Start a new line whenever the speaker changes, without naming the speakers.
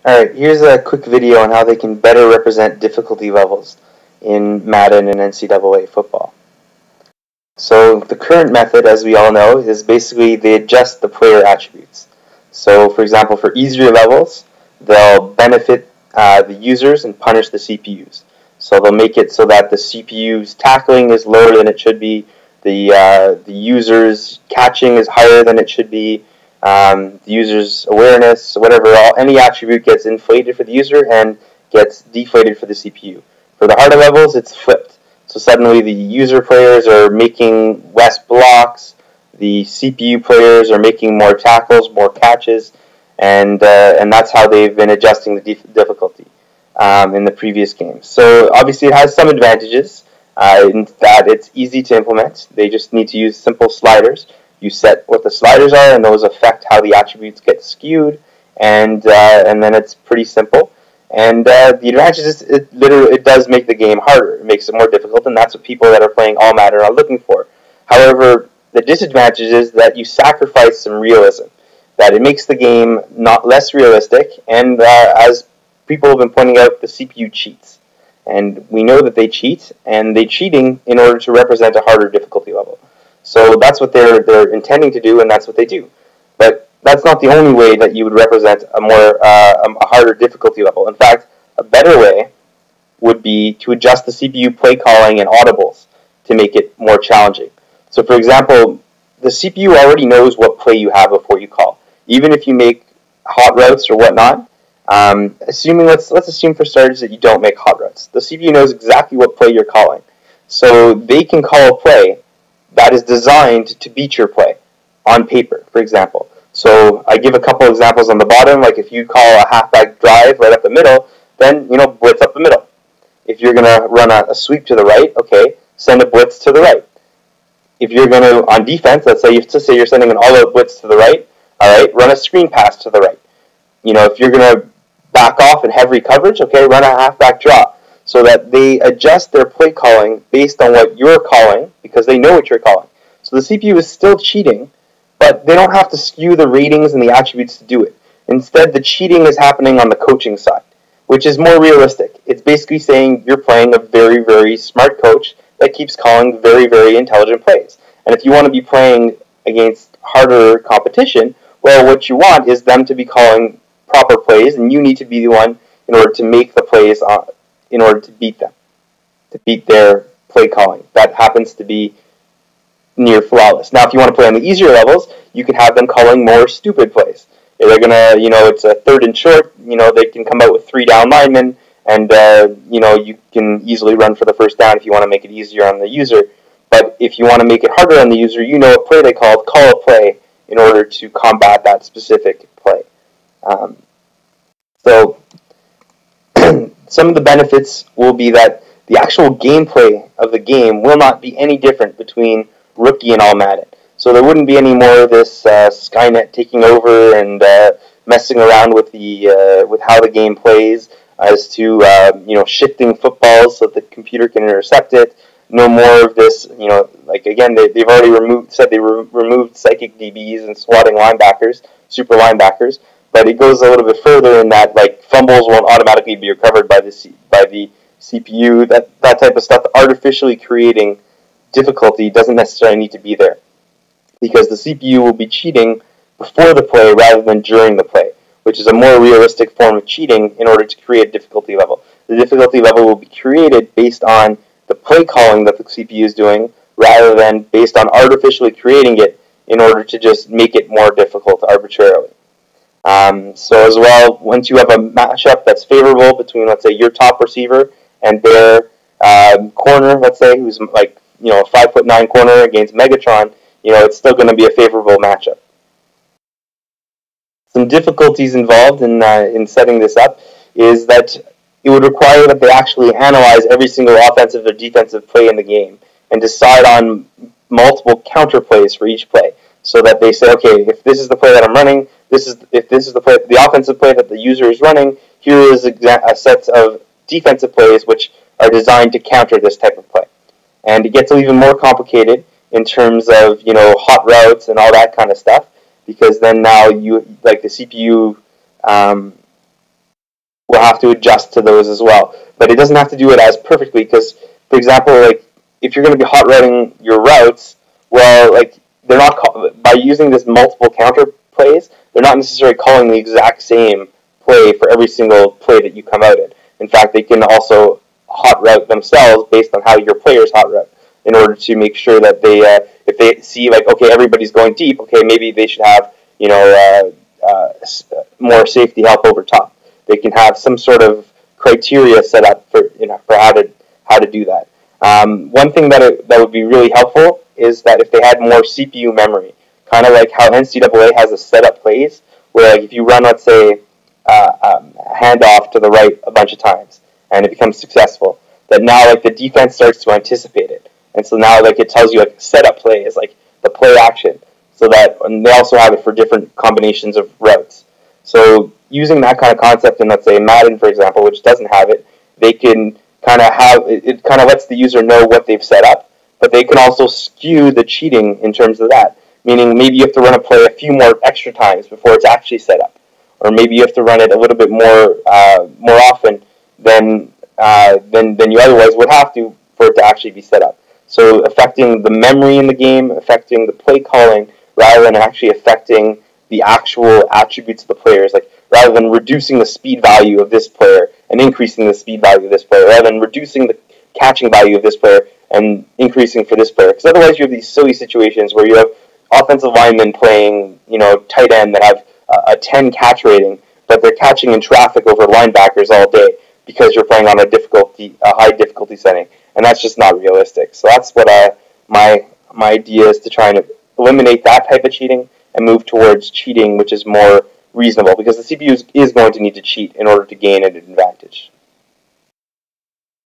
Alright, here's a quick video on how they can better represent difficulty levels in Madden and NCAA football. So the current method, as we all know, is basically they adjust the player attributes. So for example, for easier levels, they'll benefit the users and punish the CPUs. So they'll make it so that the CPU's tackling is lower than it should be, the user's catching is higher than it should be, the user's awareness, whatever, any attribute gets inflated for the user and gets deflated for the CPU. For the harder levels, it's flipped. So suddenly the user players are making less blocks, the CPU players are making more tackles, more catches, and that's how they've been adjusting the difficulty in the previous games. So obviously it has some advantages in that it's easy to implement. They just need to use simple sliders. You set what the sliders are, and those affect how the attributes get skewed, and then it's pretty simple. And the advantage is it does make the game harder. It makes it more difficult, and that's what people that are playing all Madden are looking for. However, the disadvantage is that you sacrifice some realism, that it makes the game not less realistic, and as people have been pointing out, the CPU cheats. And we know that they cheat, and they're cheating in order to represent a harder difficulty level. So that's what they're intending to do, and that's what they do. But that's not the only way that you would represent a harder difficulty level. In fact, a better way would be to adjust the CPU play calling and audibles to make it more challenging. So for example, the CPU already knows what play you have before you call. Even if you make hot routes or whatnot, let's assume for starters that you don't make hot routes. The CPU knows exactly what play you're calling. So they can call a play that is designed to beat your play on paper, for example. So I give a couple examples on the bottom, like if you call a halfback drive right up the middle, then, blitz up the middle. If you're going to run a sweep to the right, okay, send a blitz to the right. If you're going to, on defense, let's say you're sending an all-out blitz to the right, all right, run a screen pass to the right. If you're going to back off in heavy coverage, okay, run a halfback draw. So that they adjust their play calling based on what you're calling, because they know what you're calling. So the CPU is still cheating, but they don't have to skew the ratings and the attributes to do it. Instead, the cheating is happening on the coaching side, which is more realistic. It's basically saying you're playing a very, very smart coach that keeps calling very, very intelligent plays. And if you want to be playing against harder competition, well, what you want is them to be calling proper plays, and you need to be the one in order to make the plays in order to beat them, to beat their play calling. That happens to be near flawless. Now, if you want to play on the easier levels, you can have them calling more stupid plays. If they're gonna, it's a third and short, they can come out with 3 down linemen, and you can easily run for the first down if you want to make it easier on the user. But if you want to make it harder on the user, what play they call a play in order to combat that specific play. So some of the benefits will be that the actual gameplay of the game will not be any different between Rookie and All Madden. So there wouldn't be any more of this skynet taking over and messing around with how the game plays as to shifting footballs so that the computer can intercept it. No more of this, again, they've already removed psychic DBs and swatting linebackers, super linebackers. But it goes a little bit further in that, fumbles won't automatically be recovered by the CPU. That type of stuff, artificially creating difficulty, doesn't necessarily need to be there, because the CPU will be cheating before the play rather than during the play, which is a more realistic form of cheating in order to create a difficulty level. The difficulty level will be created based on the play calling that the CPU is doing, rather than based on artificially creating it in order to just make it more difficult arbitrarily. So as well, once you have a matchup that's favorable between, let's say, your top receiver and their corner, let's say, who's a 5'9" corner against Megatron, it's still going to be a favorable matchup. Some difficulties involved in setting this up is that it would require that they actually analyze every single offensive or defensive play in the game and decide on multiple counter plays for each play. So that they say, okay, if this is the play that I'm running, if this is the offensive play that the user is running, here is a set of defensive plays which are designed to counter this type of play. And it gets even more complicated in terms of hot routes and all that kind of stuff, because then now the CPU will have to adjust to those as well. But it doesn't have to do it as perfectly because, for example, like if you're going to be hot routing your routes, well, like they're not by using this multiple counter plays, they're not necessarily calling the exact same play for every single play that you come out in. In fact, they can also hot route themselves based on how your players hot route in order to make sure that they, if they see like, okay, everybody's going deep, okay, maybe they should have, more safety help over top. They can have some sort of criteria set up for, for how to do that. One thing that would be really helpful is that if they had more CPU memory, kind of like how NCAA has a setup plays, where like if you run, let's say, a handoff to the right a bunch of times and it becomes successful, that now like the defense starts to anticipate it, and so now like it tells you like setup play is like the play action, so that, and they also have it for different combinations of routes. So using that kind of concept in, let's say, Madden, for example, which doesn't have it, they can kind of have it kind of lets the user know what they've set up, but they can also skew the cheating in terms of that. Meaning maybe you have to run a play a few more extra times before it's actually set up, or maybe you have to run it a little bit more often than you otherwise would have to for it to actually be set up. So affecting the memory in the game, affecting the play calling, rather than actually affecting the actual attributes of the players. Like rather than reducing the speed value of this player and increasing the speed value of this player, rather than reducing the catching value of this player and increasing for this player. Because otherwise you have these silly situations where you have offensive linemen playing, tight end that have a 10 catch rating, but they're catching in traffic over linebackers all day because you're playing on a high difficulty setting, and that's just not realistic. So that's what my idea is, to try and eliminate that type of cheating and move towards cheating which is more reasonable, because the CPU is going to need to cheat in order to gain an advantage.